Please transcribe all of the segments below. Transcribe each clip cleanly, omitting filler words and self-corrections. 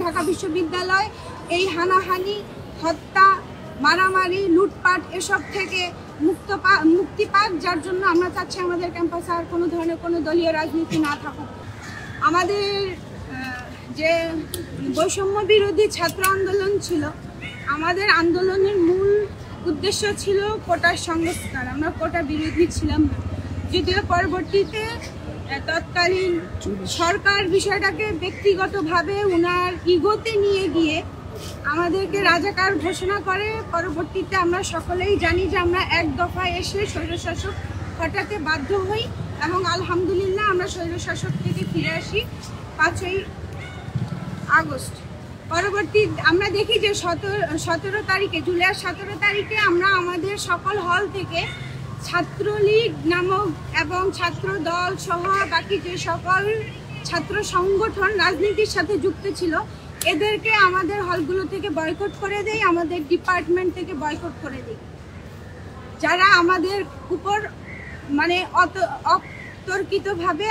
ঢাকা বিশ্ববিদ্যালয় এই হানাহানি, হত্যা, মারামারি, লুটপাট এসব থেকে মুক্তি পাক, যার জন্য আমরা চাচ্ছি আমাদের ক্যাম্পাসে আর কোনো ধরনের কোনো দলীয় রাজনীতি না থাকুক। আমাদের যে বৈষম্য বিরোধী ছাত্র আন্দোলন ছিল, আমাদের আন্দোলনের মূল উদ্দেশ্য ছিল কোটার সংস্কার। আমরা কোটা বিরোধী ছিলাম না, যদিও পরবর্তীতে তৎকালীন সরকার বিষয়টাকে ব্যক্তিগতভাবে উনার ইগোতে নিয়ে গিয়ে আমাদেরকে রাজাকার ঘোষণা করে। পরবর্তীতে আমরা সকলেই জানি যে আমরা এক দফায় এসে স্বৈরশাসক হটাতে বাধ্য হই এবং আলহামদুলিল্লাহ আমরা স্বৈরশাসক থেকে ফিরে আসি 5ই আগস্ট। পরবর্তী আমরা দেখি যে 17 তারিখে, জুলাইয়ের 17 তারিখে আমরা আমাদের সকল হল থেকে ছাত্রলীগ নামক এবং ছাত্র দল সহ বাকি যে সকল ছাত্র সংগঠন রাজনীতির সাথে যুক্ত ছিল এদেরকে আমাদের হলগুলো থেকে বয়কট করে দেয়, আমাদের ডিপার্টমেন্ট থেকে বয়কট করে দেয়। যারা আমাদের উপর মানে অতর্কিতভাবে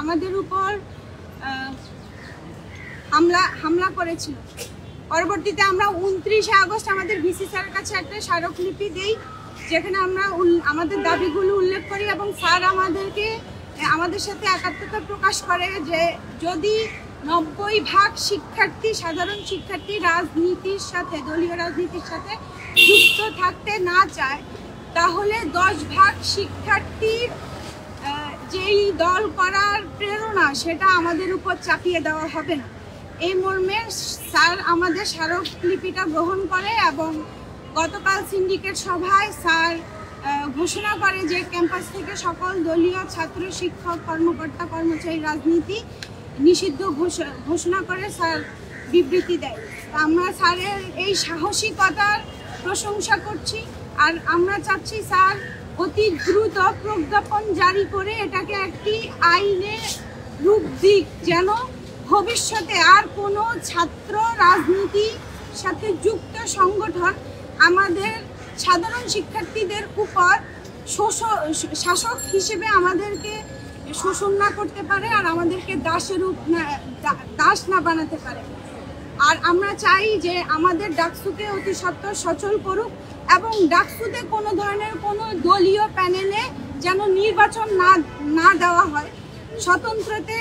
আমাদের উপর হামলা করেছিল। পরবর্তীতে আমরা 29 আগস্ট আমাদের ভিসি স্যারের কাছে একটা স্মারকলিপি দেই, যেখানে আমরা আমাদের দাবিগুলো উল্লেখ করি এবং স্যার আমাদের সাথে একাত্মতা প্রকাশ করে যে যদি 90% শিক্ষার্থী, সাধারণ শিক্ষার্থী রাজনীতির সাথে, দলীয় রাজনীতির সাথে যুক্ত থাকতে না চায়, তাহলে 10% শিক্ষার্থীর যেই দল করার প্রেরণা সেটা আমাদের উপর চাপিয়ে দেওয়া হবে না। এই মর্মে স্যার আমাদের স্মারকলিপিটা গ্রহণ করে এবং গতকাল সিন্ডিকেট সভায় স্যার ঘোষণা করে যে ক্যাম্পাস থেকে সকল দলীয় ছাত্র, শিক্ষক, কর্মকর্তা, কর্মচারী রাজনীতি নিষিদ্ধ ঘোষণা করে স্যার বিবৃতি দেয়। আমরা স্যারের এই সাহসিকতার প্রশংসা করছি আর আমরা চাচ্ছি স্যার অতি দ্রুত প্রজ্ঞাপন জারি করে এটাকে একটি আইনে রূপ দিক, যেন ভবিষ্যতে আর কোনো ছাত্র রাজনীতির সাথে যুক্ত সংগঠন আমাদের সাধারণ শিক্ষার্থীদের উপর শাসক হিসেবে আমাদেরকে শোষণ না করতে পারে আর আমাদেরকে দাস না বানাতে পারে। আর আমরা চাই যে আমাদের ডাকসুকে অতি সত্বর সচল করুক এবং ডাকসুতে কোনো ধরনের কোনো দলীয় প্যানেলে যেন নির্বাচন না দেওয়া হয়। স্বতন্ত্রতে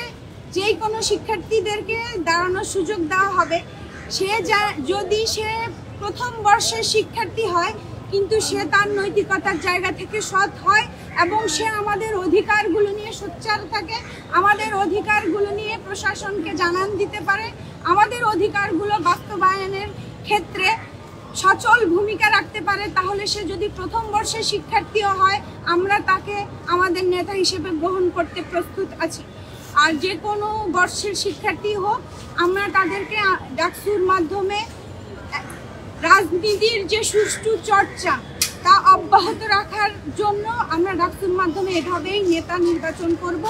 যেই কোনো শিক্ষার্থীদেরকে দাঁড়ানোর সুযোগ দেওয়া হবে। যদি সে প্রথম বর্ষের শিক্ষার্থী হয় কিন্তু সে তার নৈতিকতার জায়গা থেকে সৎ হয় এবং সে আমাদের অধিকারগুলো নিয়ে সোচ্চার থাকে, আমাদের অধিকারগুলো নিয়ে প্রশাসনকে জানান দিতে পারে, আমাদের অধিকারগুলো বাস্তবায়নের ক্ষেত্রে সচল ভূমিকা রাখতে পারে, তাহলে সে যদি প্রথম বর্ষের শিক্ষার্থীও হয় আমরা তাকে আমাদের নেতা হিসেবে গ্রহণ করতে প্রস্তুত আছি। আর যে কোনো বর্ষের শিক্ষার্থী হোক, আমরা তাদেরকে ডাকসুর মাধ্যমে রাজনীতির যে সুষ্ঠু চর্চা তা অব্যাহত রাখার জন্য আমরা ডাকসুর মাধ্যমে এভাবেই নেতা নির্বাচন করব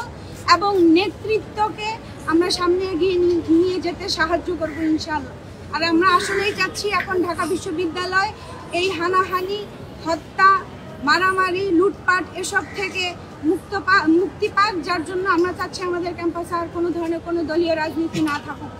এবং নেতৃত্বকে আমরা সামনে এগিয়ে নিয়ে যেতে সাহায্য করব ইনশাআল্লাহ। আর আমরা আসলেই চাচ্ছি এখন ঢাকা বিশ্ববিদ্যালয় এই হানাহানি, হত্যা, মারামারি, লুটপাট এসব থেকে মুক্তি পাক, যার জন্য আমরা চাচ্ছি আমাদের ক্যাম্পাসে আর কোনো ধরনের কোনো দলীয় রাজনীতি না থাকুক।